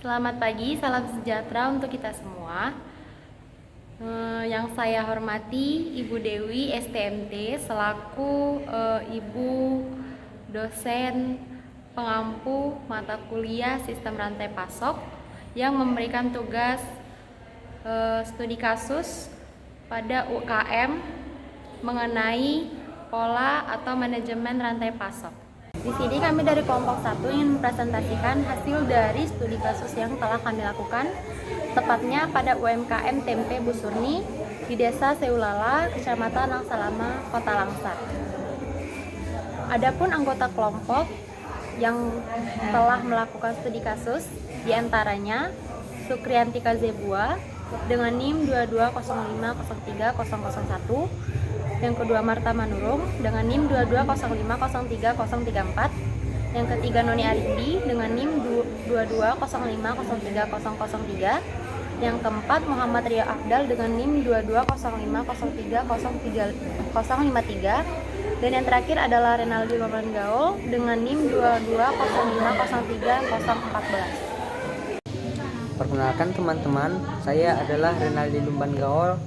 Selamat pagi, salam sejahtera untuk kita semua. Yang saya hormati Ibu Dewi STMT selaku Ibu dosen pengampu mata kuliah Sistem Rantai Pasok yang memberikan tugas studi kasus pada UKM mengenai pola atau manajemen rantai pasok. Di sini kami dari kelompok 1 ingin mempresentasikan hasil dari studi kasus yang telah kami lakukan, tepatnya pada UMKM Tempe Bu Surni di Desa Seulala, Kecamatan Langsalama, Kota Langsa. Adapun anggota kelompok yang telah melakukan studi kasus diantaranya Sukrianti Kazebua dengan NIM 220503001, yang kedua Marta Manurung dengan NIM 220503034, yang ketiga Noni Arindi dengan NIM 220503003, yang keempat Muhammad Ria Afdal dengan NIM 220503053, dan yang terakhir adalah Renaldi Lumban Gaul dengan NIM 220503014. Perkenalkan teman-teman, saya adalah Renaldi Lumban Gaul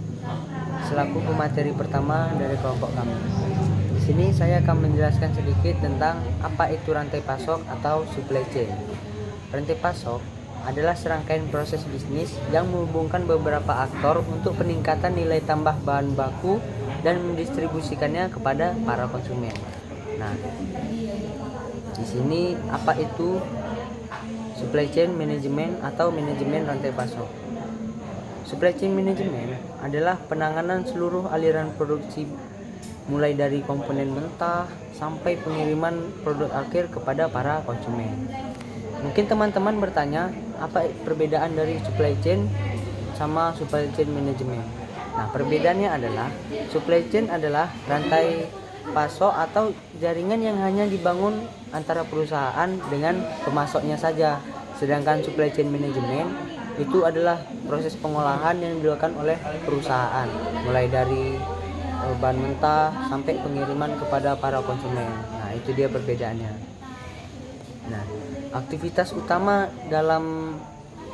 selaku pemateri pertama dari kelompok kami. Di sini saya akan menjelaskan sedikit tentang apa itu rantai pasok atau supply chain. Rantai pasok adalah serangkaian proses bisnis yang menghubungkan beberapa aktor untuk peningkatan nilai tambah bahan baku dan mendistribusikannya kepada para konsumen. Nah, di sini apa itu supply chain management atau manajemen rantai pasok? Supply chain management adalah penanganan seluruh aliran produksi mulai dari komponen mentah sampai pengiriman produk akhir kepada para konsumen. Mungkin teman-teman bertanya, apa perbedaan dari supply chain sama supply chain management? Nah, perbedaannya adalah supply chain adalah rantai pasok atau jaringan yang hanya dibangun antara perusahaan dengan pemasoknya saja. Sedangkan supply chain management itu adalah proses pengolahan yang dilakukan oleh perusahaan, mulai dari bahan mentah sampai pengiriman kepada para konsumen. Nah, itu dia perbedaannya. Nah, aktivitas utama dalam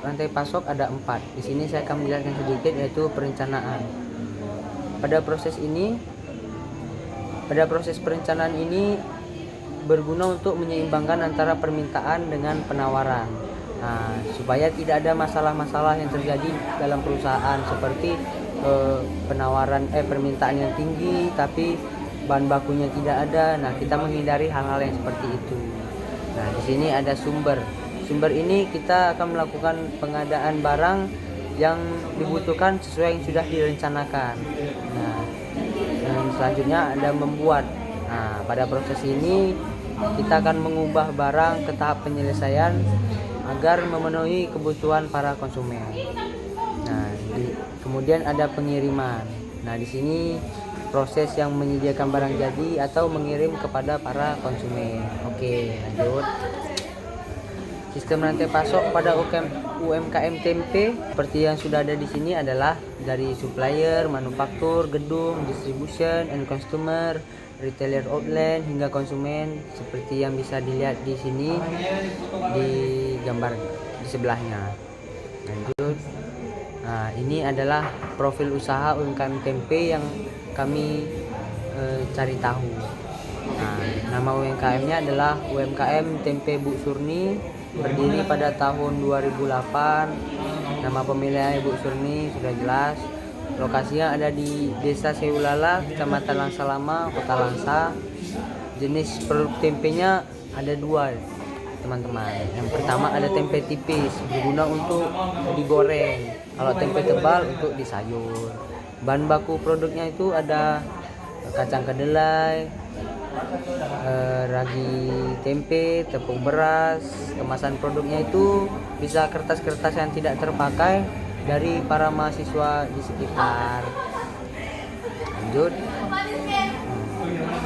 rantai pasok ada 4. Di sini saya akan menjelaskan sedikit, yaitu perencanaan. Pada proses perencanaan ini berguna untuk menyeimbangkan antara permintaan dengan penawaran. Nah, supaya tidak ada masalah-masalah yang terjadi dalam perusahaan seperti permintaan yang tinggi tapi bahan bakunya tidak ada. Nah, kita menghindari hal-hal yang seperti itu. Nah, di sini ada sumber. Sumber ini kita akan melakukan pengadaan barang yang dibutuhkan sesuai yang sudah direncanakan. Nah, dan selanjutnya ada membuat. Nah, pada proses ini kita akan mengubah barang ke tahap penyelesaian agar memenuhi kebutuhan para konsumen. Nah, kemudian ada pengiriman. Nah, di sini proses yang menyediakan barang jadi atau mengirim kepada para konsumen. Oke, lanjut. Sistem rantai pasok pada UMKM tempe seperti yang sudah ada di sini adalah dari supplier, manufaktur, gedung, distribution, and consumer, retailer outlet hingga konsumen, seperti yang bisa dilihat di sini di gambar di sebelahnya. Lanjut. Nah, ini adalah profil usaha UMKM tempe yang kami cari tahu. Nah, nama UMKM-nya adalah UMKM Tempe Bu Surni, berdiri pada tahun 2008. Nama pemilihan Bu Surni sudah jelas. Lokasinya ada di Desa Seulala, Kecamatan Langsalama, Kota Langsa. Jenis produk tempenya ada 2, teman-teman. Yang pertama ada tempe tipis, berguna untuk digoreng. Kalau tempe tebal untuk disayur. Bahan baku produknya itu ada kacang kedelai, ragi tempe, tepung beras. Kemasan produknya itu bisa kertas-kertas yang tidak terpakai dari para mahasiswa di sekitar. Lanjut.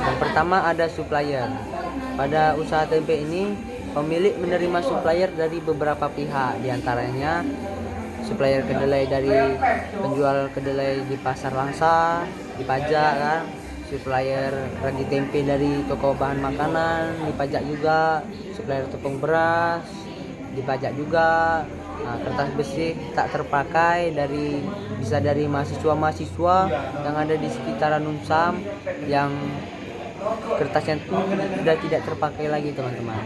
Yang pertama ada supplier. Pada usaha tempe ini, pemilik menerima supplier dari beberapa pihak, diantaranya supplier kedelai dari penjual kedelai di pasar Langsa, dipajak kan. Supplier ragi tempe dari toko bahan makanan dipajak juga. Supplier tepung beras dipajak juga. Nah, kertas besi tak terpakai bisa dari mahasiswa-mahasiswa yang ada di sekitaran Unsam yang kertasnya itu sudah tidak terpakai lagi teman-teman.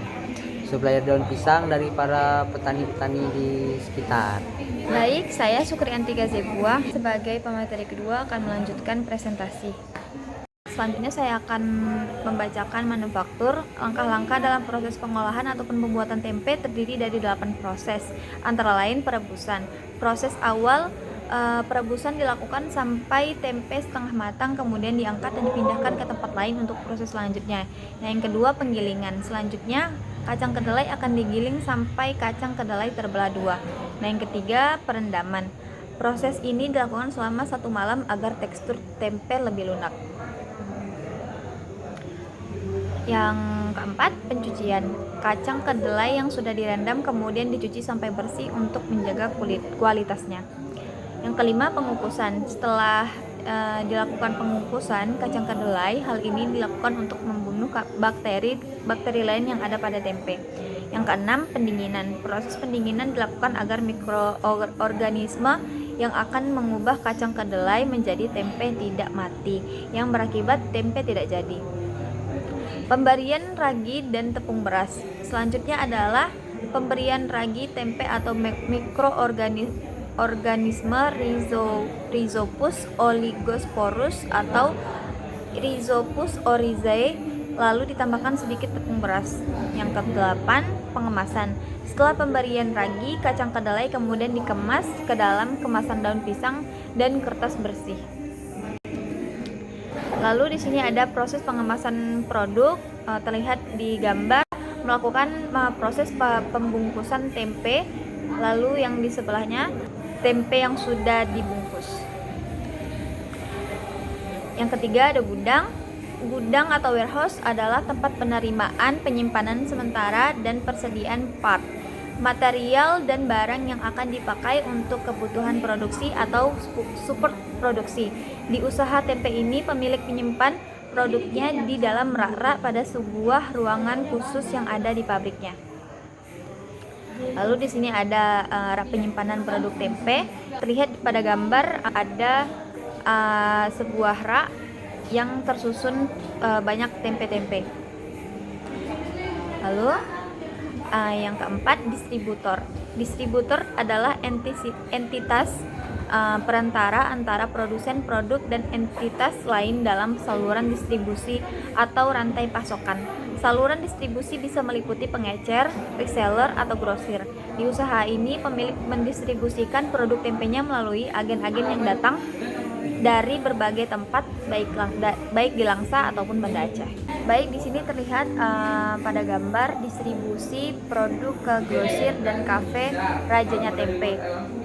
Supplier daun pisang dari para petani-petani di sekitar. Baik, saya Sukri Antika Zebua sebagai pemateri kedua akan melanjutkan presentasi. Selanjutnya saya akan membacakan manufaktur. Langkah-langkah dalam proses pengolahan ataupun pembuatan tempe terdiri dari 8 proses, antara lain perebusan. Proses awal perebusan dilakukan sampai tempe setengah matang, kemudian diangkat dan dipindahkan ke tempat lain untuk proses selanjutnya. Nah, yang kedua penggilingan. Selanjutnya kacang kedelai akan digiling sampai kacang kedelai terbelah dua. Nah, yang ketiga perendaman. Proses ini dilakukan selama 1 malam agar tekstur tempe lebih lunak. Yang keempat pencucian. Kacang kedelai yang sudah direndam kemudian dicuci sampai bersih untuk menjaga kualitasnya. Yang kelima pengukusan. Setelah dilakukan pengukusan kacang kedelai, hal ini dilakukan untuk membunuh bakteri lain yang ada pada tempe. Yang keenam pendinginan. Proses pendinginan dilakukan agar mikroorganisme yang akan mengubah kacang kedelai menjadi tempe tidak mati, yang berakibat tempe tidak jadi. Pemberian ragi dan tepung beras. Selanjutnya adalah pemberian ragi tempe atau mikroorganisme Rhizopus oligosporus atau Rhizopus oryzae, lalu ditambahkan sedikit tepung beras. Yang ke-8 pengemasan. Setelah pemberian ragi, kacang kedelai kemudian dikemas ke dalam kemasan daun pisang dan kertas bersih. Lalu di sini ada proses pengemasan produk, terlihat di gambar melakukan proses pembungkusan tempe. Lalu yang di sebelahnya tempe yang sudah dibungkus. Yang ketiga ada gudang. Gudang atau warehouse adalah tempat penerimaan, penyimpanan sementara, dan persediaan part, material, dan barang yang akan dipakai untuk kebutuhan produksi atau support produksi. Di usaha tempe ini, pemilik menyimpan produknya di dalam rak-rak pada sebuah ruangan khusus yang ada di pabriknya. Lalu di sini ada rak penyimpanan produk tempe. Terlihat pada gambar ada sebuah rak yang tersusun banyak tempe-tempe. Lalu yang keempat distributor. Distributor adalah entitas perantara antara produsen produk dan entitas lain dalam saluran distribusi atau rantai pasokan. Saluran distribusi bisa meliputi pengecer, reseller, atau grosir. Di usaha ini, pemilik mendistribusikan produk tempenya melalui agen-agen yang datang dari berbagai tempat, baik di Langsa ataupun Banda Aceh. Baik, di sini terlihat pada gambar distribusi produk ke grosir dan kafe Rajanya Tempe.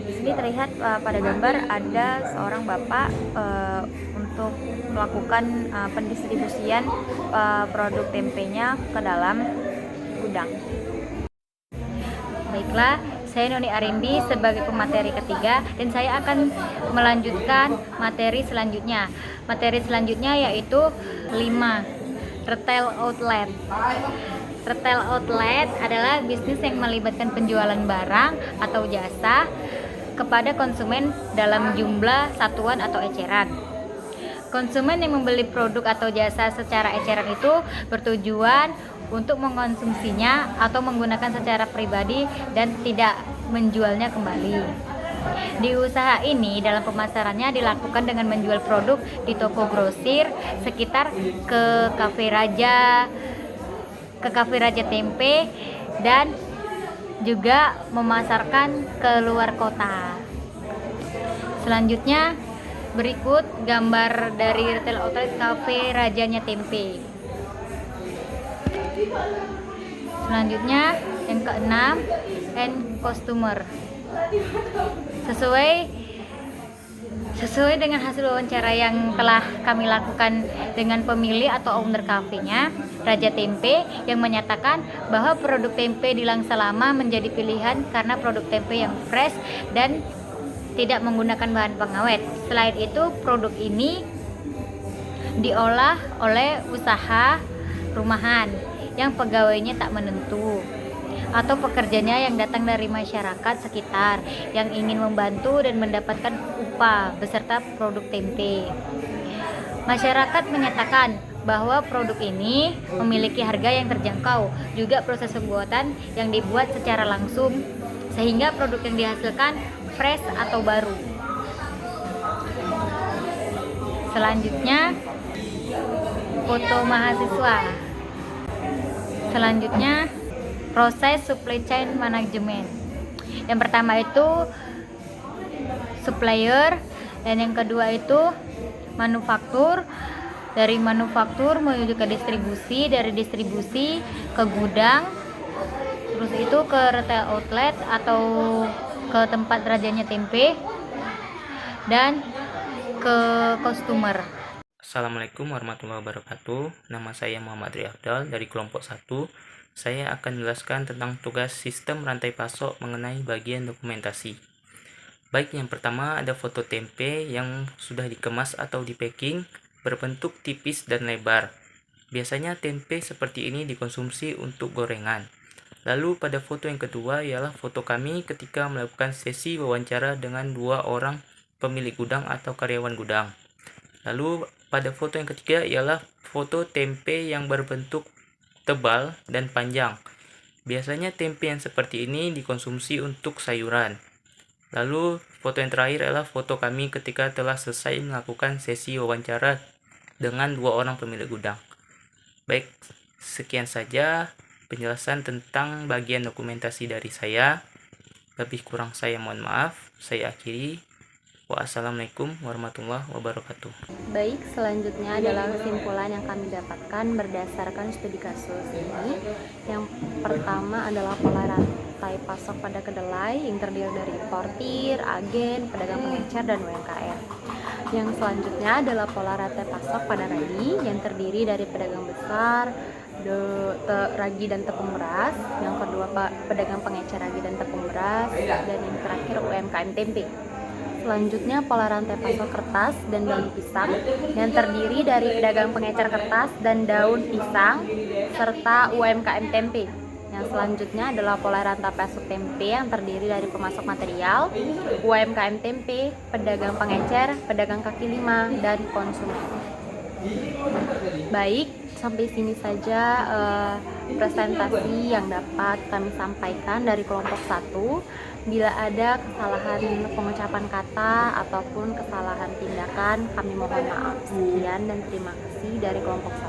Di sini terlihat pada gambar ada seorang bapak untuk melakukan pendistribusian produk tempenya ke dalam gudang. Baiklah, saya Noni Arindi sebagai pemateri ketiga dan saya akan melanjutkan materi selanjutnya. Materi selanjutnya yaitu 5. Retail outlet. Retail outlet adalah bisnis yang melibatkan penjualan barang atau jasa kepada konsumen dalam jumlah satuan atau eceran. Konsumen yang membeli produk atau jasa secara eceran itu bertujuan untuk mengkonsumsinya atau menggunakan secara pribadi dan tidak menjualnya kembali. Di usaha ini dalam pemasarannya dilakukan dengan menjual produk di toko grosir sekitar ke Cafe Raja Tempe dan juga memasarkan ke luar kota. Selanjutnya berikut gambar dari retail outlet Cafe Rajanya Tempe. Selanjutnya yang ke-6 end customer. Sesuai dengan hasil wawancara yang telah kami lakukan dengan pemilik atau owner kafenya Raja Tempe yang menyatakan bahwa produk tempe di Langsa Lama menjadi pilihan karena produk tempe yang fresh dan tidak menggunakan bahan pengawet. Selain itu, produk ini diolah oleh usaha rumahan yang pegawainya tak menentu. atau pekerjanya yang datang dari masyarakat sekitar yang ingin membantu dan mendapatkan upah beserta produk tempe. Masyarakat menyatakan bahwa produk ini memiliki harga yang terjangkau, juga proses pembuatan yang dibuat secara langsung, sehingga produk yang dihasilkan fresh atau baru. Selanjutnya, foto mahasiswa. Selanjutnya, proses supply chain management. Yang pertama itu supplier, dan yang kedua itu manufaktur. Dari manufaktur menuju ke distribusi, dari distribusi ke gudang, terus itu ke retail outlet atau ke tempat rajanya tempe, dan ke customer. Assalamualaikum warahmatullahi wabarakatuh. Nama saya Muhammad Riyafdal dari kelompok 1. Saya akan menjelaskan tentang tugas sistem rantai pasok mengenai bagian dokumentasi. Baik, yang pertama ada foto tempe yang sudah dikemas atau di packing berbentuk tipis dan lebar. Biasanya tempe seperti ini dikonsumsi untuk gorengan. Lalu pada foto yang kedua ialah foto kami ketika melakukan sesi wawancara dengan 2 orang pemilik gudang atau karyawan gudang. Lalu pada foto yang ketiga ialah foto tempe yang berbentuk tebal dan panjang. Biasanya tempe yang seperti ini dikonsumsi untuk sayuran. Lalu foto yang terakhir adalah foto kami ketika telah selesai melakukan sesi wawancara dengan 2 orang pemilik gudang. Baik, sekian saja penjelasan tentang bagian dokumentasi dari saya. Lebih kurang saya mohon maaf. Saya akhiri. Wassalamualaikum warahmatullahi wabarakatuh. Baik, selanjutnya adalah kesimpulan yang kami dapatkan berdasarkan studi kasus ini. Yang pertama adalah pola rantai pasok pada kedelai yang terdiri dari importir, agen, pedagang pengecer, dan UMKM. Yang selanjutnya adalah pola rantai pasok pada ragi yang terdiri dari pedagang besar, ragi dan tepung beras. Yang kedua pedagang pengecer ragi dan tepung beras, dan yang terakhir UMKM tempe. Selanjutnya pola rantai pasok kertas dan daun pisang yang terdiri dari pedagang pengecer kertas dan daun pisang serta UMKM tempe. Yang selanjutnya adalah pola rantai pasok tempe yang terdiri dari pemasok material, UMKM tempe, pedagang pengecer, pedagang kaki lima, dan konsumen. Baik, sampai sini saja presentasi yang dapat kami sampaikan dari kelompok 1. Bila ada kesalahan pengucapan kata ataupun kesalahan tindakan, kami mohon maaf. Sekian dan terima kasih dari kelompok 1.